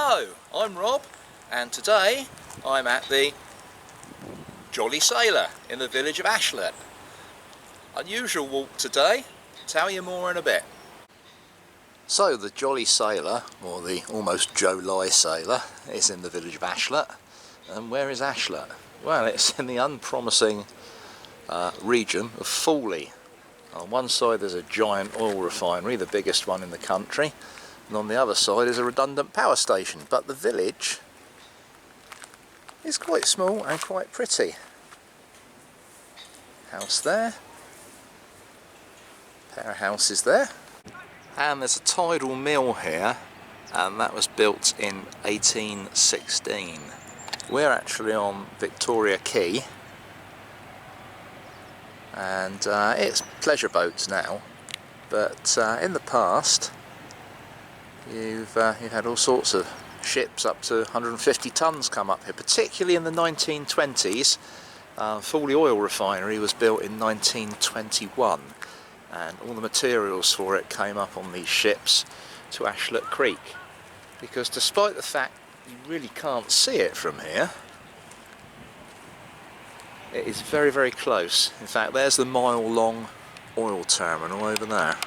Hello, I'm Rob, and today I'm at the Jolly Sailor in the village of Ashlett. Unusual walk today, tell you more in a bit. So the Jolly Sailor, or the almost July Sailor, is in the village of Ashlett. And where is Ashlett? Well, it's in the unpromising region of Fawley. On one side there's a giant oil refinery, the biggest one in the country, and on the other side is a redundant power station. But the village is quite small and quite pretty. House there, pair of houses there, and there's a tidal mill here, and that was built in 1816. We're actually on Victoria Quay, and it's pleasure boats now, but in the past you've had all sorts of ships up to 150 tons come up here, particularly in the 1920s. Fawley Oil Refinery was built in 1921, and all the materials for it came up on these ships to Ashlett Creek, because despite the fact you really can't see it from here, it is very, very close. In fact, there's the mile-long oil terminal over there.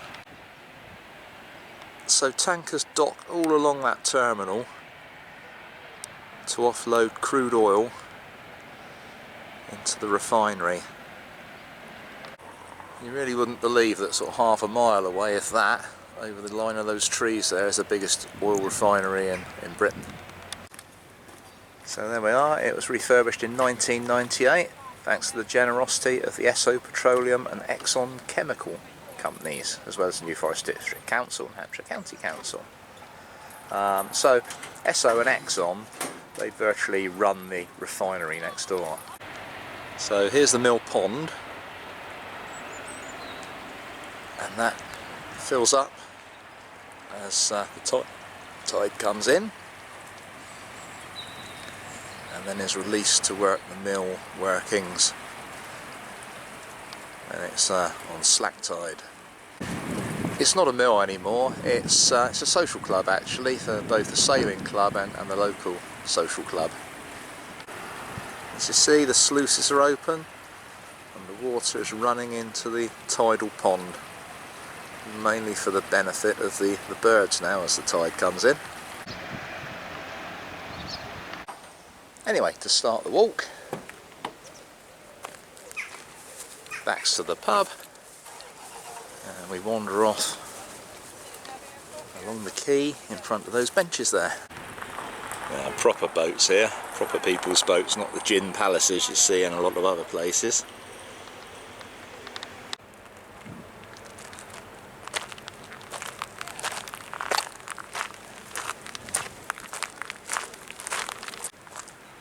So tankers dock all along that terminal to offload crude oil into the refinery. You really wouldn't believe that sort of half a mile away, if that, over the line of those trees there, is the biggest oil refinery in Britain. So there we are. It was refurbished in 1998 thanks to the generosity of the Esso Petroleum and Exxon Chemical companies, as well as the New Forest District Council and Hampshire County Council. So Esso and Exxon, they virtually run the refinery next door. So here's the mill pond, and that fills up as the tide comes in, and then is released to work the mill workings, and it's on slack tide. It's not a mill anymore, it's a social club actually, for both the sailing club and the local social club. As you see, the sluices are open and the water is running into the tidal pond, mainly for the benefit of the birds now as the tide comes in. Anyway, to start the walk, backs to the pub, and we wander off along the quay in front of those benches there. Proper boats here, proper people's boats, not the gin palaces you see in a lot of other places.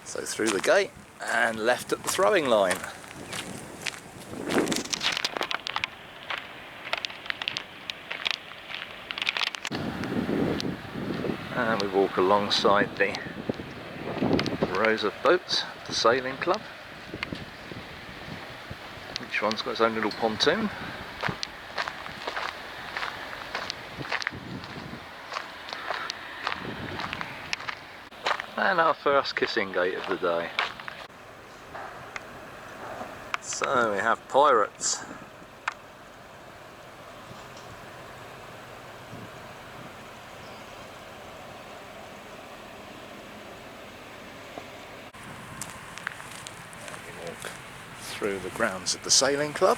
So through the gate and left at the throwing line. And we walk alongside the rows of boats, the sailing club. Each one's got its own little pontoon. And our first kissing gate of the day. So we have pirates. Through the grounds of the sailing club.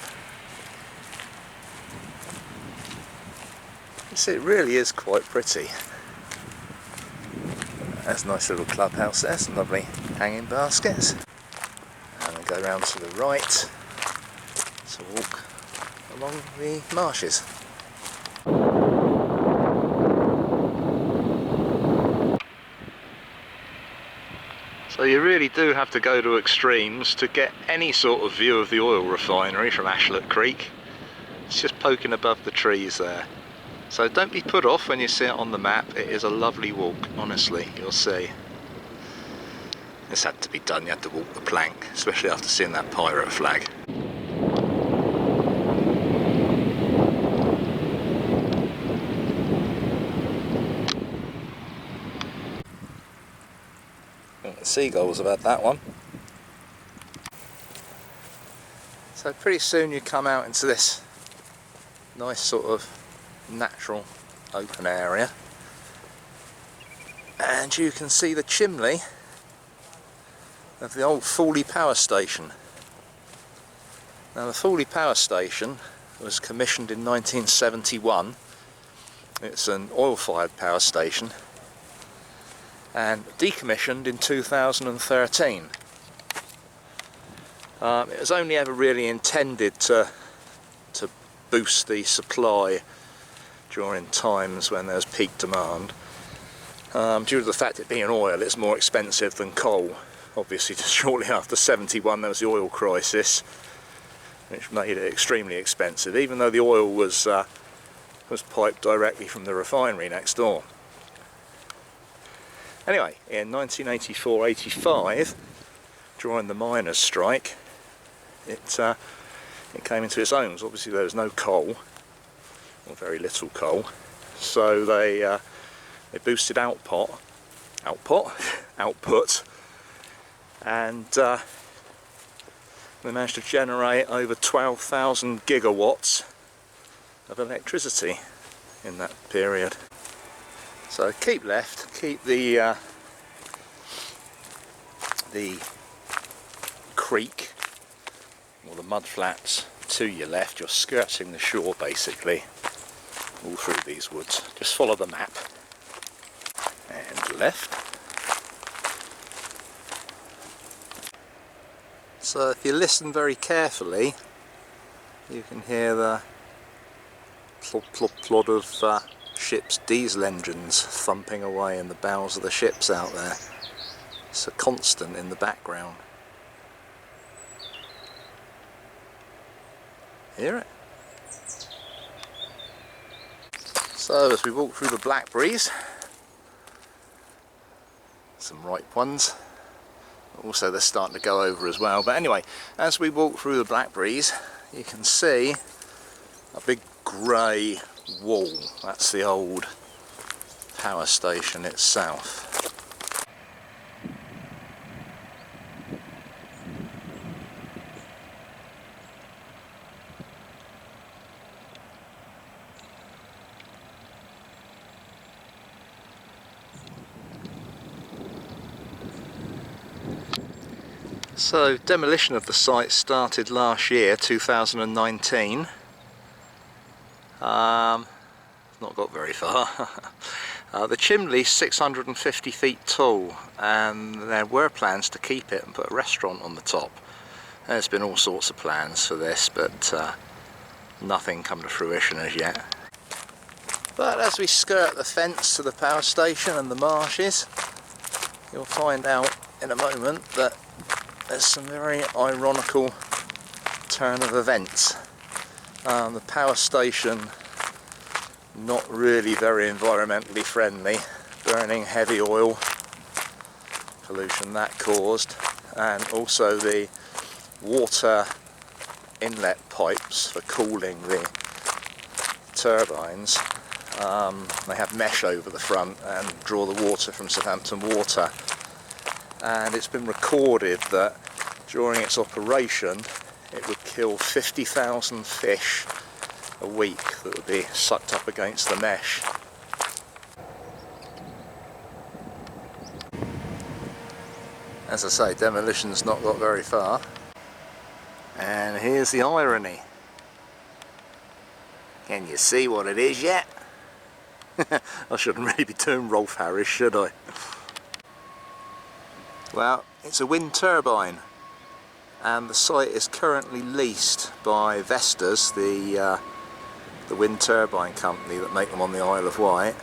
You see, it really is quite pretty. There's a nice little clubhouse there, some lovely hanging baskets. And we go round to the right to walk along the marshes. So you really do have to go to extremes to get any sort of view of the oil refinery from Ashlett Creek. It's just poking above the trees there. So don't be put off when you see it on the map. It is a lovely walk, honestly, you'll see. This had to be done, you had to walk the plank, especially after seeing that pirate flag. seagulls have had that one. So pretty soon you come out into this nice sort of natural open area, and you can see the chimney of the old Fawley power station. Now the Fawley power station was commissioned in 1971. It's an oil-fired power station, and decommissioned in 2013. It was only ever really intended to boost the supply during times when there's peak demand. Due to the fact it being oil, it's more expensive than coal. Obviously, shortly after 71 there was the oil crisis, which made it extremely expensive, even though the oil was piped directly from the refinery next door. Anyway, in 1984-85, during the miners' strike, it came into its own. Obviously there was no coal, or very little coal, so they boosted output, and they managed to generate over 12,000 gigawatts of electricity in that period. So keep left, keep the creek or the mud flats to your left. You're skirting the shore basically all through these woods. Just follow the map and left. So if you listen very carefully, you can hear the plod plod plod of ships' diesel engines thumping away in the bows of the ships out there. It's a constant in the background. Hear it? So as we walk through the blackberries, some ripe ones, also they're starting to go over as well, but anyway, as we walk through the blackberries you can see a big grey wall. That's the old power station itself. So demolition of the site started last year, 2019. Not got very far. The chimney's 650 feet tall, and there were plans to keep it and put a restaurant on the top. There's been all sorts of plans for this, but nothing come to fruition as yet. But as we skirt the fence to the power station and the marshes, you'll find out in a moment that there's some very ironical turn of events. The power station, not really very environmentally friendly, burning heavy oil, pollution that caused, and also the water inlet pipes for cooling the turbines. They have mesh over the front and draw the water from Southampton Water, and it's been recorded that during its operation it would kill 50,000 fish a week that would be sucked up against the mesh. As I say, demolition's not got very far. And here's the irony. Can you see what it is yet? I shouldn't really be doing Rolf Harris, should I? Well, it's a wind turbine, and the site is currently leased by Vestas, the wind turbine company that make them on the Isle of Wight,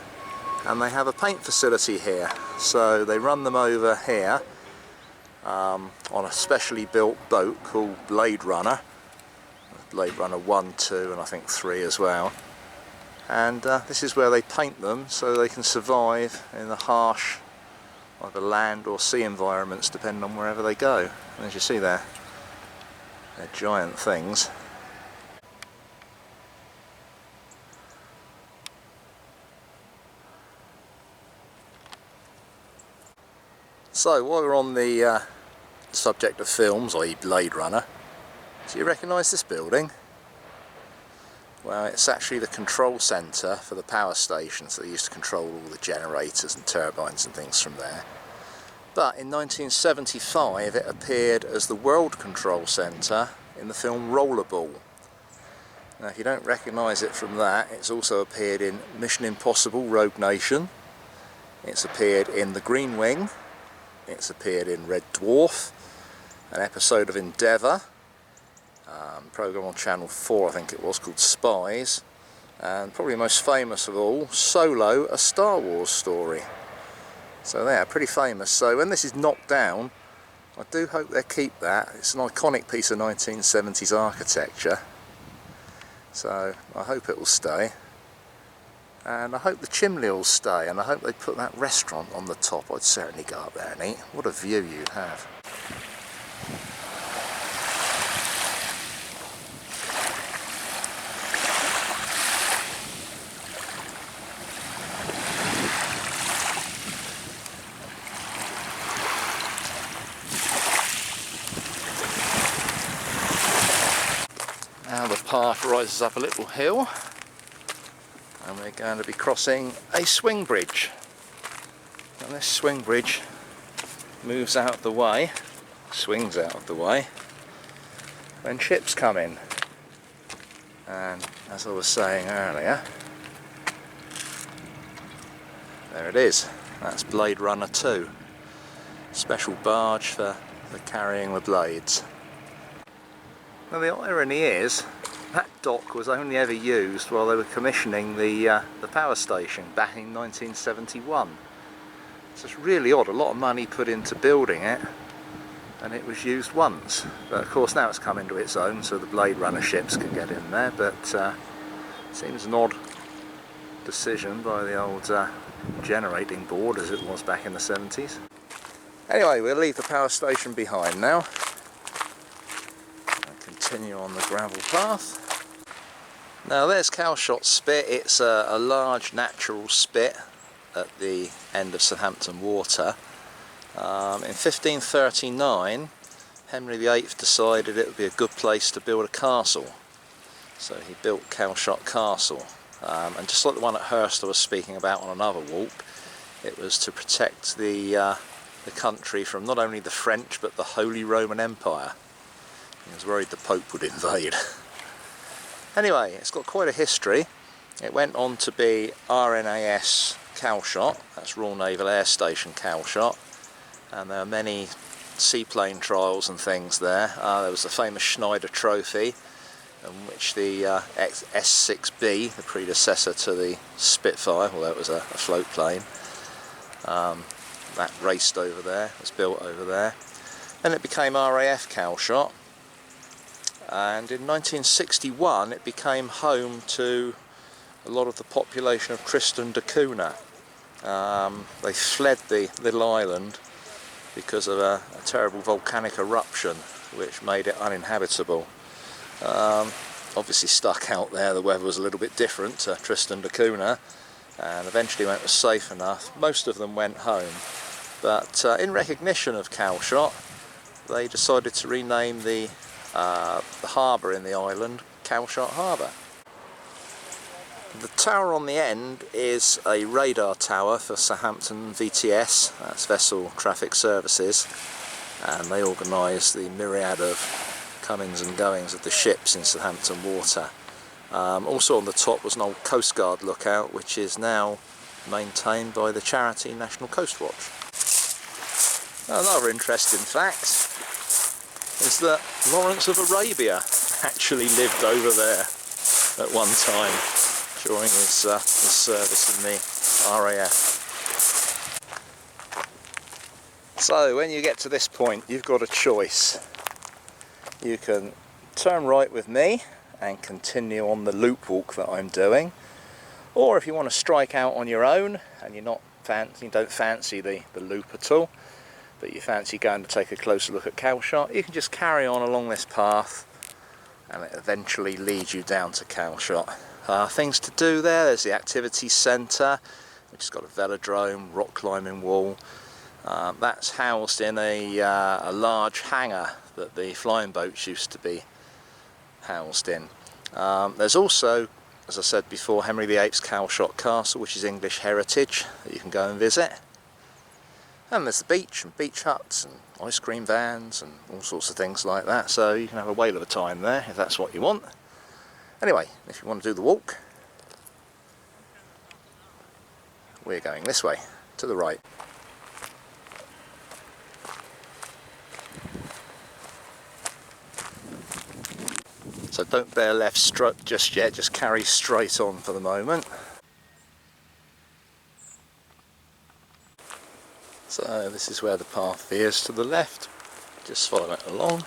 and they have a paint facility here. So they run them over here on a specially built boat called Blade Runner 1, 2 and I think 3 as well, and this is where they paint them so they can survive in the harsh either land or sea environments depending on wherever they go. And as you see there, they're giant things. So while we're on the subject of films, i.e. Blade Runner, do you recognise this building? Well, it's actually the control centre for the power station, so they used to control all the generators and turbines and things from there. But in 1975 it appeared as the World Control Centre in the film Rollerball. Now if you don't recognise it from that, it's also appeared in Mission Impossible Rogue Nation, it's appeared in The Green Wing, it's appeared in Red Dwarf, an episode of Endeavour, programme on Channel 4 I think it was, called Spies, and probably most famous of all, Solo, a Star Wars story. So they're pretty famous. So when this is knocked down, I do hope they keep that. It's an iconic piece of 1970s architecture, so I hope it will stay, and I hope the chimney will stay, and I hope they put that restaurant on the top. I'd certainly go up there and eat. What a view you'd have. Now the path rises up a little hill and we're going to be crossing a swing bridge, and this swing bridge moves out of the way, swings out of the way when ships come in. And as I was saying earlier, there it is, that's Blade Runner 2, special barge for carrying the blades. Now the irony is, that dock was only ever used while they were commissioning the power station back in 1971. So it's really odd, a lot of money put into building it, and it was used once. But of course now it's come into its own, so the Blade Runner ships can get in there, but it seems an odd decision by the old generating board as it was back in the 70s. Anyway, we'll leave the power station behind now. Continue on the gravel path. Now there's Calshot Spit. It's a large natural spit at the end of Southampton Water. In 1539 Henry VIII decided it would be a good place to build a castle, so he built Calshot Castle, and just like the one at Hurst I was speaking about on another walk, it was to protect the country from not only the French but the Holy Roman Empire. He was worried the Pope would invade. Anyway, it's got quite a history. It went on to be RNAS Calshot, that's Royal Naval Air Station Calshot, and there are many seaplane trials and things there. There was the famous Schneider Trophy, in which the S6B, the predecessor to the Spitfire, although it was a float plane, that raced over there, was built over there. Then it became RAF Calshot, and in 1961 it became home to a lot of the population of Tristan da Cunha. They fled the little island because of a terrible volcanic eruption which made it uninhabitable. Obviously stuck out there, the weather was a little bit different to Tristan da Cunha, and eventually when it was safe enough most of them went home. But in recognition of Calshot they decided to rename the harbour in the island Calshot Harbour. The tower on the end is a radar tower for Southampton VTS, that's Vessel Traffic Services, and they organise the myriad of comings and goings of the ships in Southampton Water. Also on the top was an old Coast Guard lookout, which is now maintained by the charity National Coast Watch. Another interesting fact is that Lawrence of Arabia actually lived over there at one time during his service in the RAF. So when you get to this point you've got a choice. You can turn right with me and continue on the loop walk that I'm doing, or if you want to strike out on your own and you don't fancy the loop at all, but you fancy going to take a closer look at Calshot, you can just carry on along this path and it eventually leads you down to Calshot. Things to do there, there's the activity centre, which has got a velodrome, rock climbing wall, That's housed in a large hangar that the flying boats used to be housed in. There's also, as I said before, Henry VIII's Calshot Castle, which is English heritage, that you can go and visit. And there's the beach and beach huts and ice cream vans and all sorts of things like that, so you can have a whale of a time there if that's what you want. Anyway, if you want to do the walk, we're going this way, to the right. So don't bear left strut just yet, just carry straight on for the moment. So this is where the path veers to the left, just follow it along.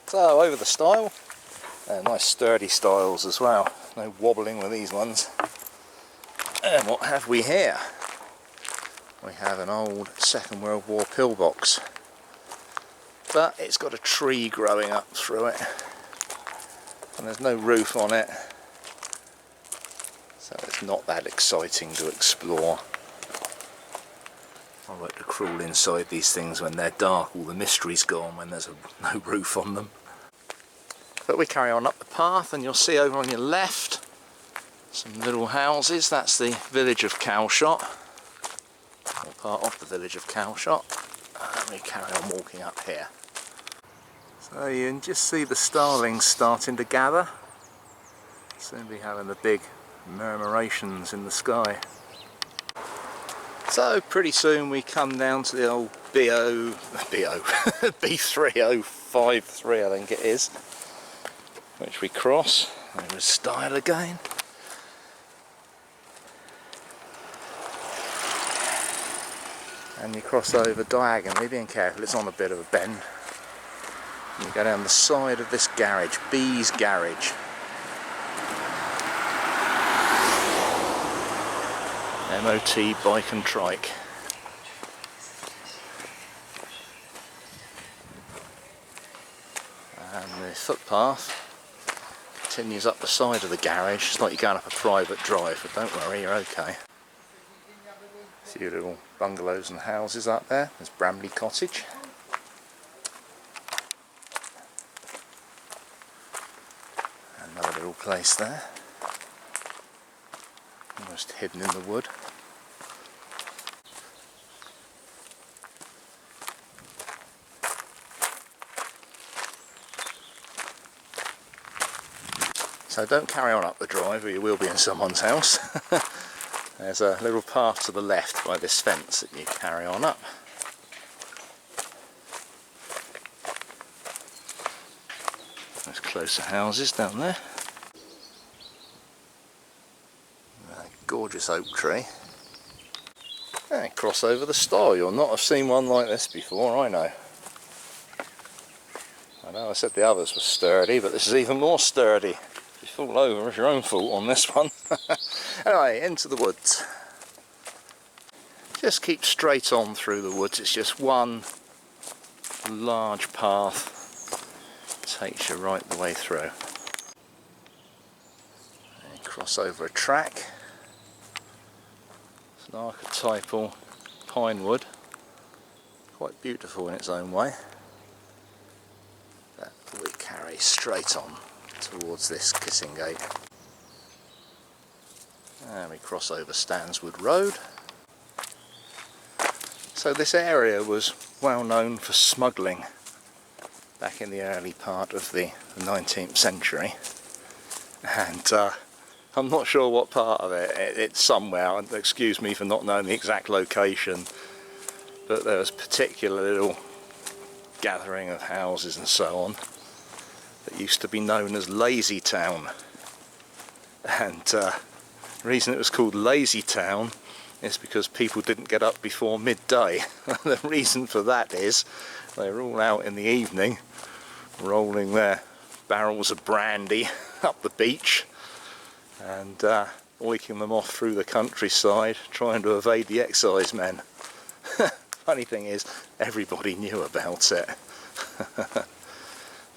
So over the stile. Nice sturdy stiles as well, no wobbling with these ones. And what have we here? We have an old Second World War pillbox, but it's got a tree growing up through it and there's no roof on it, so it's not that exciting to explore. I like to crawl inside these things when they're dark, all the mystery's gone when there's no roof on them. But we carry on up the path and you'll see over on your left some little houses. That's the village of Calshot, or part of the village of Calshot. And we carry on walking up here. So you can just see the starlings starting to gather. Soon be having the big murmurations in the sky. So pretty soon we come down to the old B3053 I think it is, which we cross. There was stile again. And you cross over diagonally, being careful, it's on a bit of a bend. And you go down the side of this garage, B's Garage. MOT Bike and Trike. And the footpath continues up the side of the garage. It's like you're going up a private drive, but don't worry, you're okay. A few little bungalows and houses up there. There's Bramley Cottage. Another little place there, almost hidden in the wood. So don't carry on up the drive or you will be in someone's house. There's a little path to the left by this fence that you carry on up. There's closer houses down there. A gorgeous oak tree. And cross over the stile. You'll not have seen one like this before, I know. I know I said the others were sturdy, but this is even more sturdy. If you fall over, it's your own fault on this one. Anyway, into the woods. Just keep straight on through the woods. It's just one large path. Takes you right the way through. And cross over a track. It's an archetypal pine wood. Quite beautiful in its own way. That we carry straight on towards this kissing gate. And we cross over Stanswood Road. So this area was well known for smuggling back in the early part of the 19th century, and I'm not sure what part of it. It's somewhere, and excuse me for not knowing the exact location, but there was a particular little gathering of houses and so on that used to be known as Lazy Town, and the reason it was called Lazy Town is because people didn't get up before midday. The reason for that is they were all out in the evening rolling their barrels of brandy up the beach and leaking them off through the countryside, trying to evade the excise men. Funny thing is, everybody knew about it.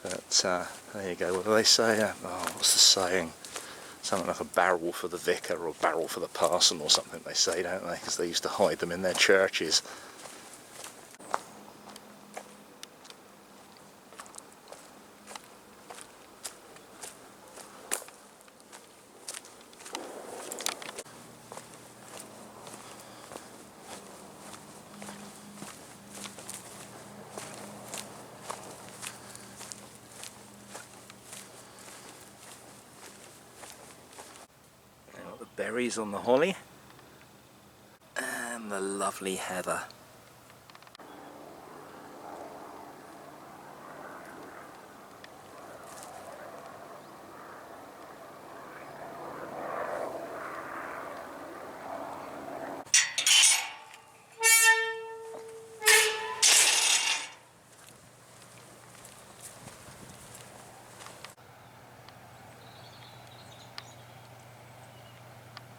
But there you go. What do they say? Oh, what's the saying? Something like a barrel for the vicar or a barrel for the parson or something they say, don't they? Because they used to hide them in their churches. Berries on the holly and the lovely heather.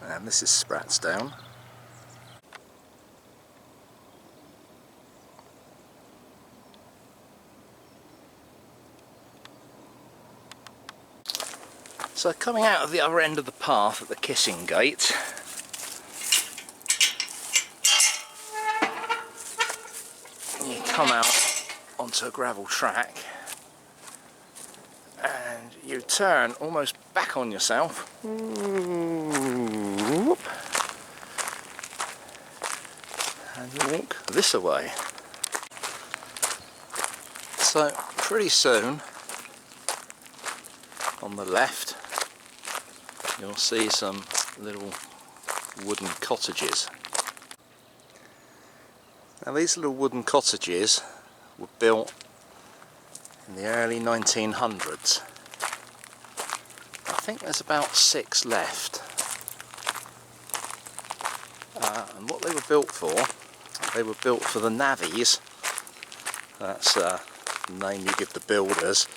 And this is Sprats Down. So coming out of the other end of the path at the Kissing Gate, you come out onto a gravel track and you turn almost back on yourself. And you walk this away. So pretty soon on the left you'll see some little wooden cottages. Now these little wooden cottages were built in the early 1900s. I think there's about 6 left. And what they were built for, they were built for the navvies. That's the name you give the builders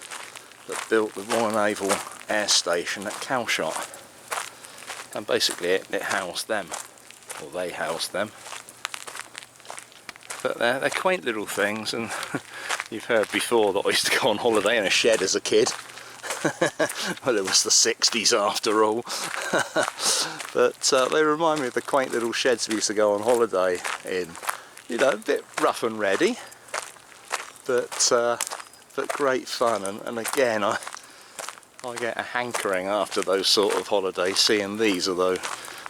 that built the Royal Naval Air Station at Calshot. And basically it housed them, or they housed them. But they're quaint little things, and you've heard before that I used to go on holiday in a shed as a kid. Well, it was the 60s after all. But they remind me of the quaint little sheds we used to go on holiday in. You know, a bit rough and ready, but great fun. And again, I get a hankering after those sort of holidays seeing these, although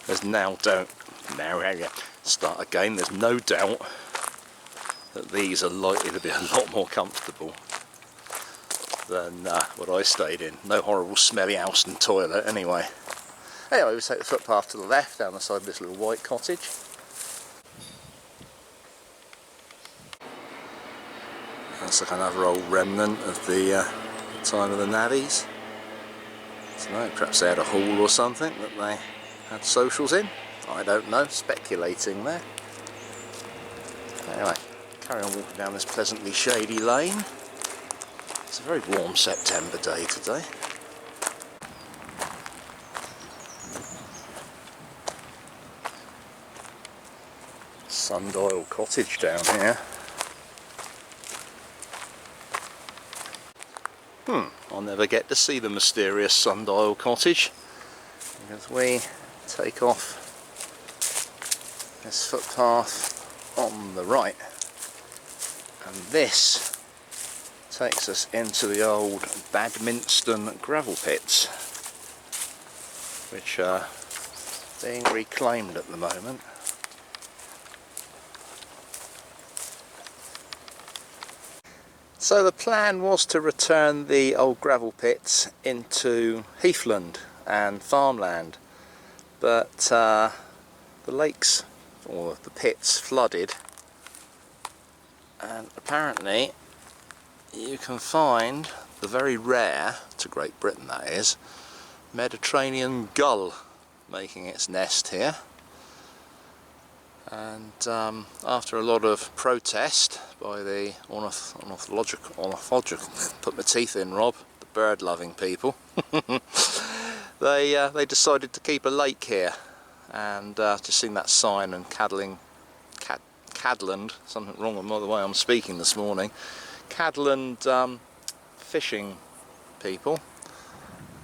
there's no doubt, there's no doubt that these are likely to be a lot more comfortable than what I stayed in. No horrible smelly house and toilet anyway. Anyway, we take the footpath to the left down the side of this little white cottage. That's like another old remnant of the time of the navvies. I don't know, perhaps they had a hall or something that they had socials in. I don't know, speculating there. Anyway, carry on walking down this pleasantly shady lane. It's a very warm September day today. Sundial Cottage down here. I'll never get to see the mysterious Sundial Cottage because we take off this footpath on the right, and this takes us into the old Badminton gravel pits, which are being reclaimed at the moment. So the plan was to return the old gravel pits into heathland and farmland, but the lakes, or the pits, flooded, and apparently you can find the very rare, to Great Britain that is, Mediterranean gull making its nest here. And after a lot of protest by the ornithological, put my teeth in, Rob, the bird-loving people. They decided to keep a lake here, and just seen that sign, and Cadland, something wrong with the way I'm speaking this morning. Cadland fishing people.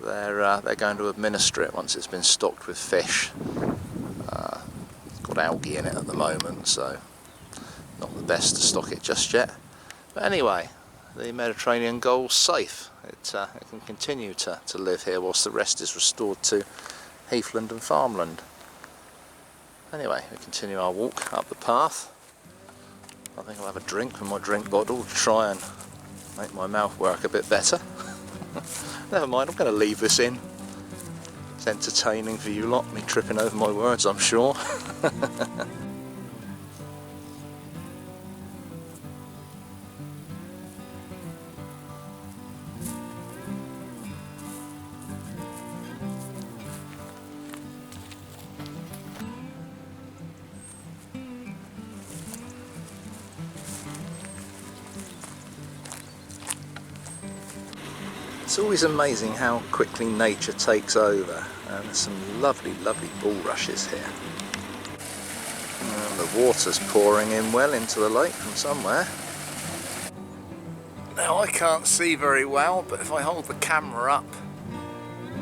They're going to administer it once it's been stocked with fish. It's got algae in it at the moment, so not the best to stock it just yet. But anyway, the Mediterranean gull's safe. It can continue to live here whilst the rest is restored to heathland and farmland. Anyway, we continue our walk up the path. I think I'll have a drink from my drink bottle to try and make my mouth work a bit better. Never mind, I'm going to leave this in. It's entertaining for you lot, me tripping over my words, I'm sure. It's always amazing how quickly nature takes over, and there's some lovely bulrushes here. And the water's pouring in well into the lake from somewhere. Now I can't see very well, but if I hold the camera up,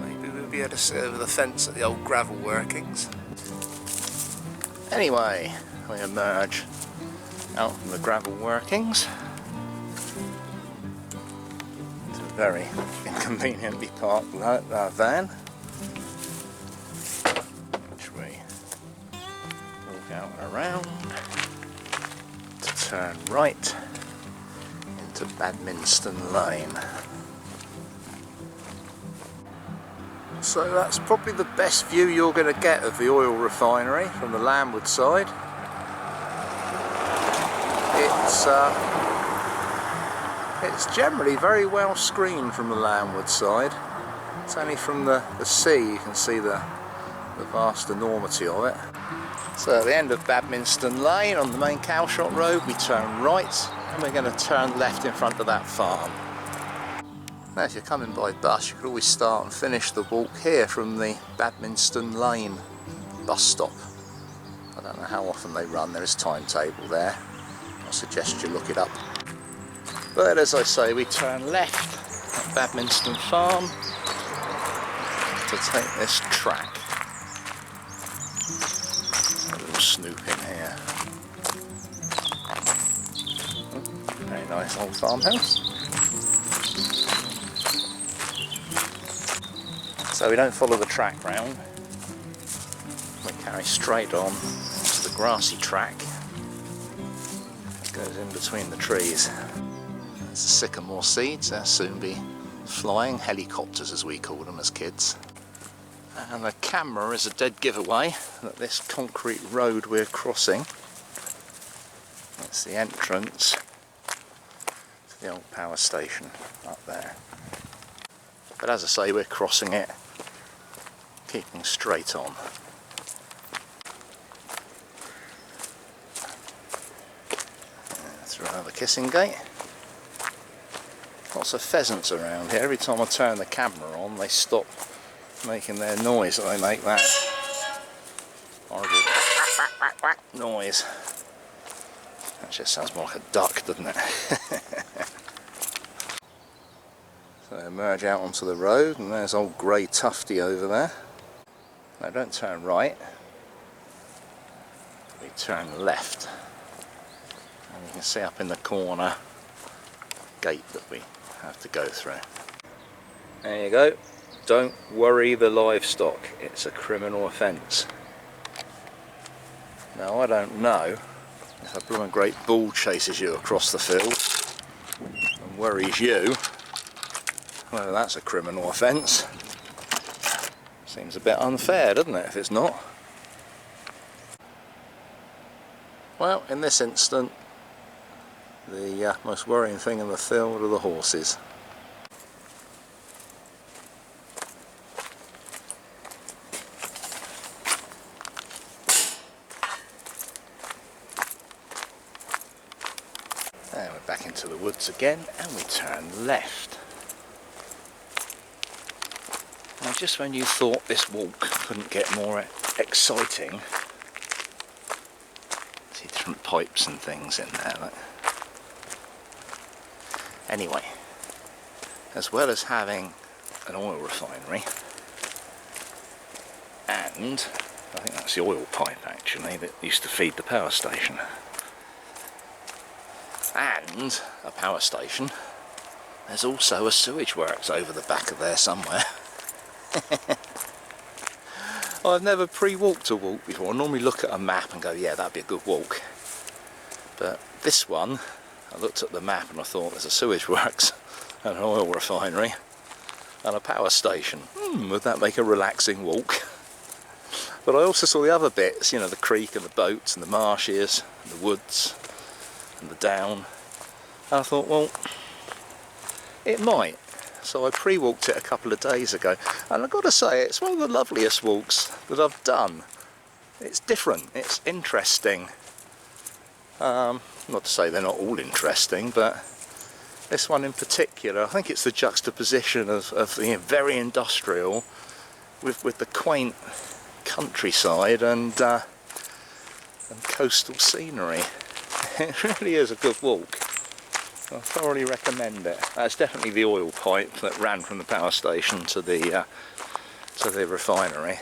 maybe we'll be able to see over the fence at the old gravel workings. Anyway, we emerge out from the gravel workings. Very inconveniently parked van, which we walk out and around to turn right into Badminstone Lane. So that's probably the best view you're going to get of the oil refinery from the landward side. It's generally very well screened from the landward side. It's only from the sea you can see the vast enormity of it. So at the end of Badminstone Lane on the main Calshot road, we turn right and we're going to turn left in front of that farm. Now if you're coming by bus, you could always start and finish the walk here from the Badminstone Lane bus stop. I don't know how often they run, there is a timetable there. I suggest you look it up. But as I say, we turn left at Badminstone Farm to take this track. A little snoop in here. Very nice old farmhouse. So we don't follow the track round. We carry straight on to the grassy track. It goes in between the trees. There's the sycamore seeds, they'll soon be flying, helicopters as we called them as kids. And the camera is a dead giveaway that this concrete road we're crossing, that's the entrance to the old power station up there. But as I say, we're crossing it, keeping straight on. Through another kissing gate. Lots of pheasants around here. Every time I turn the camera on, they stop making their noise that they make, that horrible noise. That just sounds more like a duck, doesn't it? So I emerge out onto the road, and there's old grey Tufty over there. Now don't turn right, we turn left. And you can see up in the corner gate that we have to go through. There you go. Don't worry the livestock, it's a criminal offence. Now I don't know if a blooming great bull chases you across the field and worries you, whether that's a criminal offence. Seems a bit unfair, doesn't it, if it's not? Well, in this instant, the most worrying thing in the field are the horses. There we're back into the woods again, and we turn left. And just when you thought this walk couldn't get more exciting, see different pipes and things in there. Like. Anyway, as well as having an oil refinery, and I think that's the oil pipe actually that used to feed the power station, and a power station, there's also a sewage works over the back of there somewhere. I've never pre-walked a walk before. I normally look at a map and go, yeah, that'd be a good walk. But this one, I looked at the map and I thought, there's a sewage works, and an oil refinery, and a power station. Would that make a relaxing walk? But I also saw the other bits, you know, the creek and the boats and the marshes and the woods and the down. And I thought, well, it might. So I pre-walked it a couple of days ago, and I've got to say, it's one of the loveliest walks that I've done. It's different, it's interesting. Not to say they're not all interesting, but this one in particular, I think it's the juxtaposition of the very industrial with the quaint countryside and coastal scenery. It really is a good walk. I thoroughly recommend it. That's definitely the oil pipe that ran from the power station to the refinery.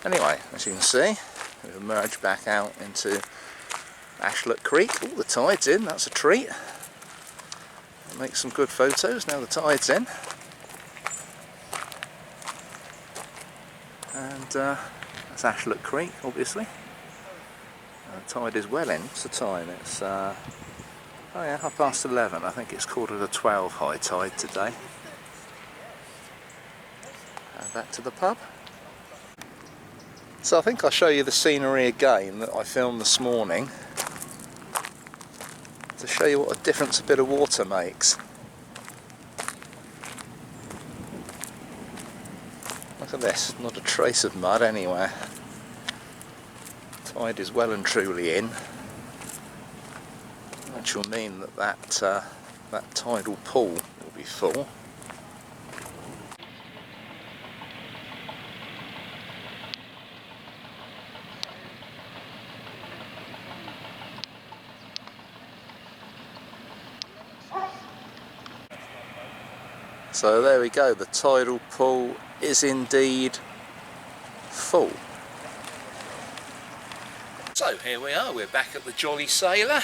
Anyway, as you can see, we've emerged back out into Ashlett Creek. Oh, the tide's in, that's a treat. I'll make some good photos now the tide's in. And that's Ashlett Creek, obviously. The tide is well in. What's the time? It's oh yeah, 11:30. I think it's 11:45 high tide today. And back to the pub. So I think I'll show you the scenery again that I filmed this morning, to show you what a difference a bit of water makes. Look at this, not a trace of mud anywhere. Tide is well and truly in, which will mean that that tidal pool will be full. So there we go, the tidal pool is indeed full. So here we are, we're back at the Jolly Sailor.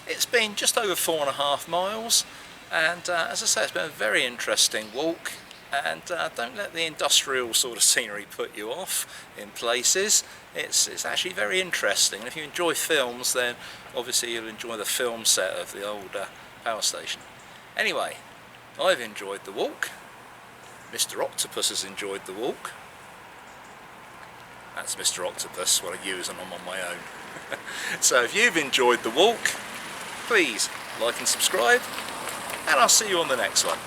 It's been just over 4.5 miles, and as I say, it's been a very interesting walk. And don't let the industrial sort of scenery put you off in places. It's actually very interesting, and if you enjoy films, then obviously you'll enjoy the film set of the old power station. Anyway, I've enjoyed the walk. Mr. Octopus has enjoyed the walk. That's Mr. Octopus, what I use when I'm on my own. So if you've enjoyed the walk, please like and subscribe, and I'll see you on the next one.